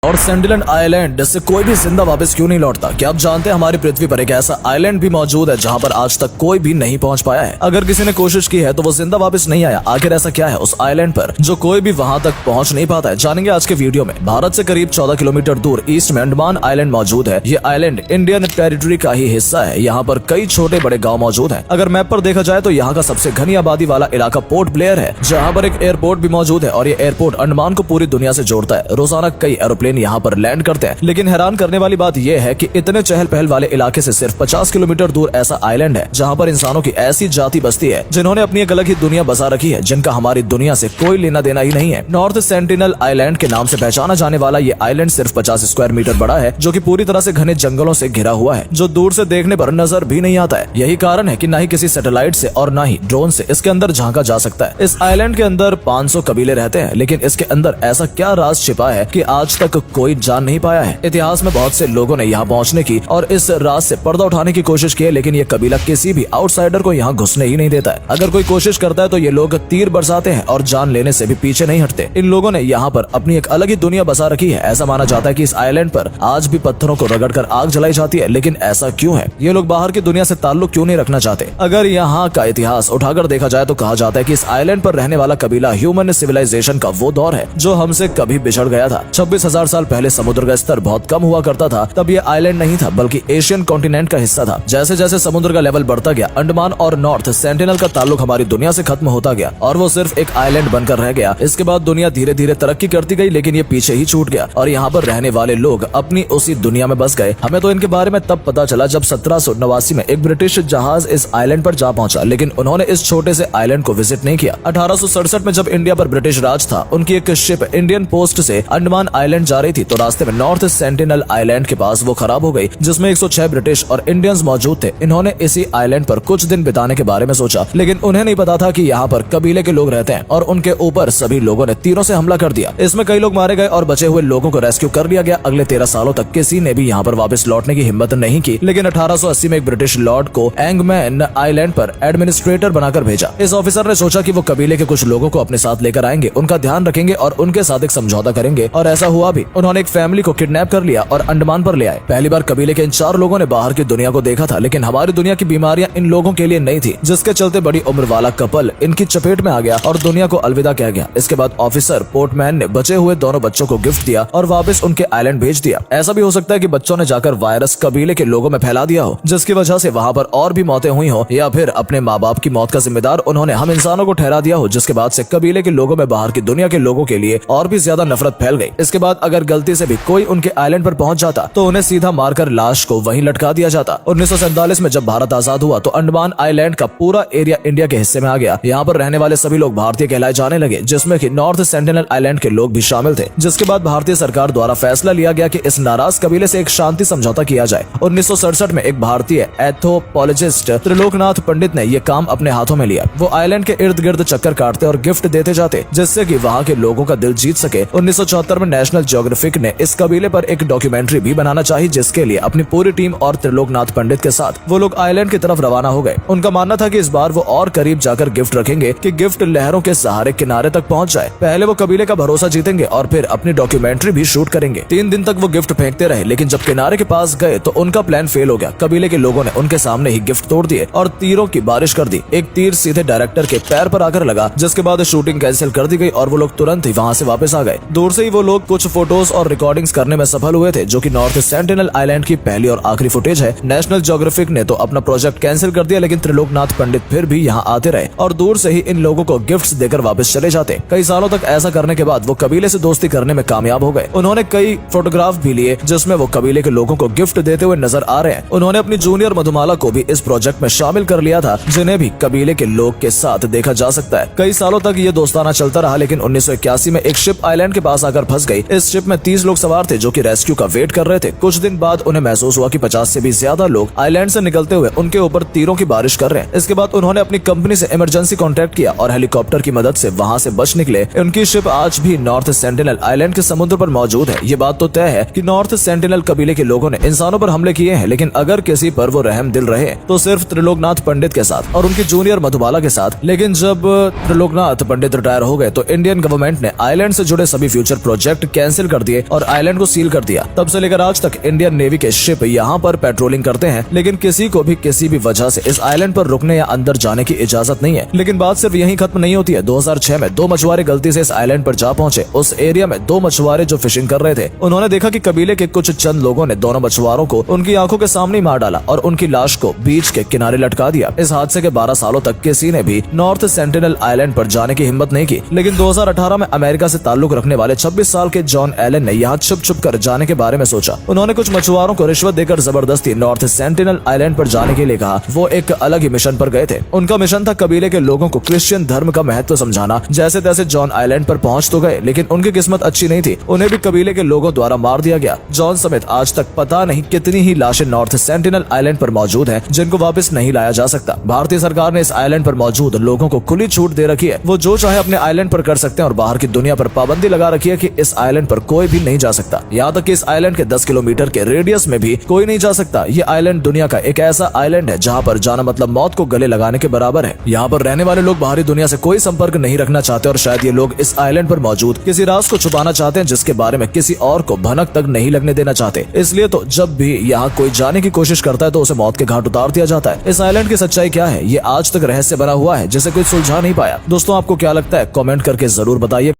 और sentinel island से कोई भी जिंदा वापस क्यों नहीं लौटता? क्या आप जानते हैं हमारी पृथ्वी पर एक ऐसा आइलैंड भी मौजूद है जहां पर आज तक कोई भी नहीं पहुंच पाया है। अगर किसी ने कोशिश की है तो वो जिंदा वापस नहीं आया। आखिर ऐसा क्या है उस आइलैंड पर जो कोई भी वहां तक पहुंच नहीं पाता है? जानेंगे आज के वीडियो में। भारत से करीब 14 किलोमीटर दूर ईस्ट में अंडमान आइलैंड मौजूद है। ये आइलैंड इंडियन टेरिटरी का ही हिस्सा है। यहाँ पर कई छोटे बड़े गाँव मौजूद है। अगर मैप पर देखा जाए तो यहाँ का सबसे घनी आबादी वाला इलाका पोर्ट ब्लेयर है, जहाँ पर एक एयरपोर्ट भी मौजूद है और ये एयरपोर्ट अंडमान को पूरी दुनिया से जोड़ता है। रोजाना कई एरोप्लेन यहाँ पर लैंड करते हैं। लेकिन हैरान करने वाली बात यह है कि इतने चहल पहल वाले इलाके से सिर्फ 50 किलोमीटर दूर ऐसा आइलैंड है जहां पर इंसानों की ऐसी जाति बसती है जिन्होंने अपनी एक अलग ही दुनिया बसा रखी है, जिनका हमारी दुनिया से कोई लेना देना ही नहीं है। नॉर्थ सेंटिनल आइलैंड के नाम से पहचाना जाने वाला ये आइलैंड सिर्फ 50 स्क्वायर मीटर बड़ा है, जो कि पूरी तरह से घने जंगलों से घिरा हुआ है, जो दूर से देखने पर नजर भी नहीं आता है। यही कारण है कि न ही किसी सैटेलाइट से और न ही ड्रोन से इसके अंदर झांका जा सकता है। इस आइलैंड के अंदर 500 कबीले रहते हैं, लेकिन इसके अंदर ऐसा क्या राज छिपा है कि आज तक कोई जान नहीं पाया है। इतिहास में बहुत से लोगों ने यहाँ पहुँचने की और इस राज से पर्दा उठाने की कोशिश की है, लेकिन ये कबीला किसी भी आउटसाइडर को यहाँ घुसने ही नहीं देता है। अगर कोई कोशिश करता है तो ये लोग तीर बरसाते हैं और जान लेने से भी पीछे नहीं हटते। इन लोगों ने यहाँ पर अपनी एक अलग ही दुनिया बसा रखी है। ऐसा माना जाता है कि इस आइलैंड पर आज भी पत्थरों को रगड़कर आग जलाई जाती है। लेकिन ऐसा क्यों है? ये लोग बाहर की दुनिया से ताल्लुक क्यों नहीं रखना चाहते? अगर यहाँ का इतिहास उठाकर देखा जाए तो कहा जाता है कि इस आइलैंड पर रहने वाला कबीला ह्यूमन सिविलाइजेशन का वो दौर है जो हमसे कभी बिछड़ गया था। 26,000 साल पहले समुद्र का स्तर बहुत कम हुआ करता था। तब ये आइलैंड नहीं था बल्कि एशियन कॉन्टिनेंट का हिस्सा था। जैसे जैसे समुद्र का लेवल बढ़ता गया, अंडमान और नॉर्थ सेंटिनल का ताल्लुक हमारी दुनिया से खत्म होता गया और वो सिर्फ एक आइलैंड बनकर रह गया। इसके बाद दुनिया धीरे धीरे तरक्की करती गई, लेकिन ये पीछे ही छूट गया और यहाँ पर रहने वाले लोग अपनी उसी दुनिया में बस गए। हमें तो इनके बारे में तब पता चला जब 1789 में एक ब्रिटिश जहाज इस आइलैंड पर जा पहुंचा, लेकिन उन्होंने इस छोटे से आइलैंड को विजिट नहीं किया। 1867 में जब इंडिया पर ब्रिटिश राज था, उनकी एक शिप इंडियन पोस्ट से अंडमान आइलैंड जा रही थी, तो रास्ते में नॉर्थ सेंटिनल आइलैंड के पास वो खराब हो गई, जिसमें 106 ब्रिटिश और इंडियंस मौजूद थे। इन्होंने इसी आइलैंड पर कुछ दिन बिताने के बारे में सोचा, लेकिन उन्हें नहीं पता था कि यहाँ पर कबीले के लोग रहते हैं और उनके ऊपर सभी लोगों ने तीरों से हमला कर दिया। इसमें कई लोग मारे गए और बचे हुए लोगों को रेस्क्यू कर लिया गया। अगले 13 सालों तक किसी ने भी यहाँ पर वापस लौटने की हिम्मत नहीं की, लेकिन 1880 में एक ब्रिटिश लॉर्ड को एंगमैन आइलैंड पर एडमिनिस्ट्रेटर बनाकर भेजा। इस ऑफिसर ने सोचा कि वो कबीले के कुछ लोगों को अपने साथ लेकर आएंगे, उनका ध्यान रखेंगे और उनके साथ एक समझौता करेंगे, और ऐसा हुआ भी। उन्होंने एक फैमिली को किडनैप कर लिया और अंडमान पर ले आए। पहली बार कबीले के इन 4 लोगों ने बाहर की दुनिया को देखा था, लेकिन हमारी दुनिया की बीमारियां इन लोगों के लिए नहीं थी, जिसके चलते बड़ी उम्र वाला कपल इनकी चपेट में आ गया और दुनिया को अलविदा कह गया। इसके बाद ऑफिसर पोर्टमैन ने बचे हुए दोनों बच्चों को गिफ्ट दिया और वापस उनके आइलैंड भेज दिया। ऐसा भी हो सकता है कि बच्चों ने जाकर वायरस कबीले के लोगों में फैला दिया हो, जिसकी वजह से वहाँ पर और भी मौतें हुई हो, या फिर अपने माँ बाप की मौत का जिम्मेदार उन्होंने हम इंसानों को ठहरा दिया हो, जिसके बाद से कबीले के लोगों में बाहर की दुनिया के लोगों के लिए और भी ज्यादा नफरत फैल गई। इसके बाद अगर गलती से भी कोई उनके आइलैंड पर पहुंच जाता तो उन्हें सीधा मारकर लाश को वहीं लटका दिया जाता। 1947 में जब भारत आजाद हुआ तो अंडमान आइलैंड का पूरा एरिया इंडिया के हिस्से में आ गया। यहाँ पर रहने वाले सभी लोग भारतीय कहलाए जाने लगे, जिसमें कि नॉर्थ सेंटिनल आइलैंड के लोग भी शामिल थे। जिसके बाद भारतीय सरकार द्वारा फैसला लिया गया कि इस नाराज कबीले से एक शांति समझौता किया जाए। 1967 में एक भारतीय एथोपोलॉजिस्ट त्रिलोकनाथ पंडित ने यह काम अपने हाथों में लिया। वो आइलैंड के इर्द गिर्द चक्कर काटते और गिफ्ट देते जाते, जिससे कि वहाँ के लोगों का दिल जीत सके। 1974 में नेशनल ज्योग्राफिक ने इस कबीले पर एक डॉक्यूमेंट्री भी बनाना चाहिए, जिसके लिए अपनी पूरी टीम और त्रिलोकनाथ पंडित के साथ वो लोग आइलैंड की तरफ रवाना हो गए। उनका मानना था कि इस बार वो और करीब जाकर गिफ्ट रखेंगे कि गिफ्ट लहरों के सहारे किनारे तक पहुंच जाए। पहले वो कबीले का भरोसा जीतेंगे और फिर अपनी डॉक्यूमेंट्री भी शूट करेंगे। 3 दिन तक वो गिफ्ट फेंकते रहे, लेकिन जब किनारे के पास गए तो उनका प्लान फेल हो गया। कबीले के लोगों ने उनके सामने ही गिफ्ट तोड़ दिए और तीरों की बारिश कर दी। एक तीर सीधे डायरेक्टर के पैर पर आकर लगा, जिसके बाद शूटिंग कैंसिल कर दी गई और वो लोग तुरंत ही वहाँ से वापस आ गए। दूर से ही वो लोग कुछ फोटोज और रिकॉर्डिंग्स करने में सफल हुए थे, जो कि नॉर्थ सेंटिनल आइलैंड की पहली और आखिरी फुटेज है। नेशनल ज्योग्राफिक ने तो अपना प्रोजेक्ट कैंसिल कर दिया, लेकिन त्रिलोकनाथ पंडित फिर भी यहाँ आते रहे और दूर से ही इन लोगों को गिफ्ट्स देकर वापस चले जाते। कई सालों तक ऐसा करने के बाद वो कबीले से दोस्ती करने में कामयाब हो गए। उन्होंने कई फोटोग्राफ भी लिए, जिसमें वो कबीले के लोगों को गिफ्ट देते हुए नजर आ रहे हैं। उन्होंने अपनी जूनियर मधुमाला को भी इस प्रोजेक्ट में शामिल कर लिया था, जिन्हें भी कबीले के लोग के साथ देखा जा सकता है। कई सालों तक ये दोस्ताना चलता रहा, लेकिन 1981 में एक शिप आइलैंड के पास आकर फंस गई। इस शिप में 30 लोग सवार थे, जो कि रेस्क्यू का वेट कर रहे थे। कुछ दिन बाद उन्हें महसूस हुआ कि 50 से भी ज्यादा लोग आइलैंड से निकलते हुए उनके ऊपर तीरों की बारिश कर रहे हैं। इसके बाद उन्होंने अपनी कंपनी से इमरजेंसी कॉन्टैक्ट किया और हेलीकॉप्टर की मदद से वहाँ से बच निकले। उनकी शिप आज भी नॉर्थ सेंटिनल आइलैंड के समुद्र पर मौजूद है। ये बात तो तय है कि नॉर्थ सेंटिनल कबीले के लोगों ने इंसानों पर हमले किए हैं, लेकिन अगर किसी पर वो रहम दिल रहे तो सिर्फ त्रिलोकनाथ पंडित के साथ और उनकी जूनियर मधुबाला के साथ। लेकिन जब त्रिलोकनाथ पंडित रिटायर हो गए तो इंडियन गवर्नमेंट ने आइलैंड से जुड़े सभी फ्यूचर प्रोजेक्ट कैंसिल कर दिए और आइलैंड को सील कर दिया। तब से लेकर आज तक इंडियन नेवी के शिप यहाँ पर पेट्रोलिंग करते हैं, लेकिन किसी को भी किसी भी वजह से इस आइलैंड पर रुकने या अंदर जाने की इजाजत नहीं है। लेकिन बात सिर्फ यहीं खत्म नहीं होती है। 2006 में 2 मछुआरे गलती से इस आइलैंड पर जा पहुंचे। उस एरिया में 2 मछुआरे जो फिशिंग कर रहे थे, उन्होंने देखा कि कबीले के कुछ चंद लोगों ने दोनों मछुआरों को उनकी आंखों के सामने ही मार डाला और उनकी लाश को बीच के किनारे लटका दिया। इस हादसे के 12 सालों तक किसी ने भी नॉर्थ सेंटिनल आइलैंड पर जाने की हिम्मत नहीं की। लेकिन 2018 में अमेरिका से ताल्लुक रखने वाले 26 साल के जॉन एलन ने यहाँ छुप कर जाने के बारे में सोचा। उन्होंने कुछ मछुआरों को रिश्वत देकर जबरदस्ती नॉर्थ सेंटिनल आइलैंड पर जाने के लिए कहा। वो एक अलग ही मिशन पर गए थे। उनका मिशन था कबीले के लोगों को क्रिश्चियन धर्म का महत्व समझाना। जैसे तैसे जॉन आइलैंड पर पहुंच तो गए, लेकिन उनकी किस्मत अच्छी नहीं थी। उन्हें भी कबीले के लोगों द्वारा मार दिया गया। जॉन समेत आज तक पता नहीं कितनी ही लाशें नॉर्थ सेंटिनल आइलैंड पर मौजूद हैं, जिनको वापस नहीं लाया जा सकता। भारतीय सरकार ने इस आइलैंड पर मौजूद लोगों को खुली छूट दे रखी है। वो जो चाहे अपने आइलैंड पर कर सकते हैं और बाहर की दुनिया पर पाबंदी लगा रखी है कि इस आइलैंड पर कोई भी नहीं जा सकता। यहाँ तक कि इस आइलैंड के 10 किलोमीटर के रेडियस में भी कोई नहीं जा सकता। ये आइलैंड दुनिया का एक ऐसा आइलैंड है जहाँ पर जाना मतलब मौत को गले लगाने के बराबर है। यहाँ पर रहने वाले लोग बाहरी दुनिया से कोई संपर्क नहीं रखना चाहते और शायद ये लोग इस आइलैंड पर मौजूद किसी राज को छुपाना चाहते हैं, जिसके बारे में किसी और को भनक तक नहीं लगने देना चाहते। इसलिए तो जब भी यहाँ कोई जाने की कोशिश करता है तो उसे मौत के घाट उतार दिया जाता है। इस आइलैंड की सच्चाई क्या है, ये आज तक रहस्य बना हुआ है, जिसे कोई सुलझा नहीं पाया। दोस्तों, आपको क्या लगता है? कमेंट करके जरूर बताइए।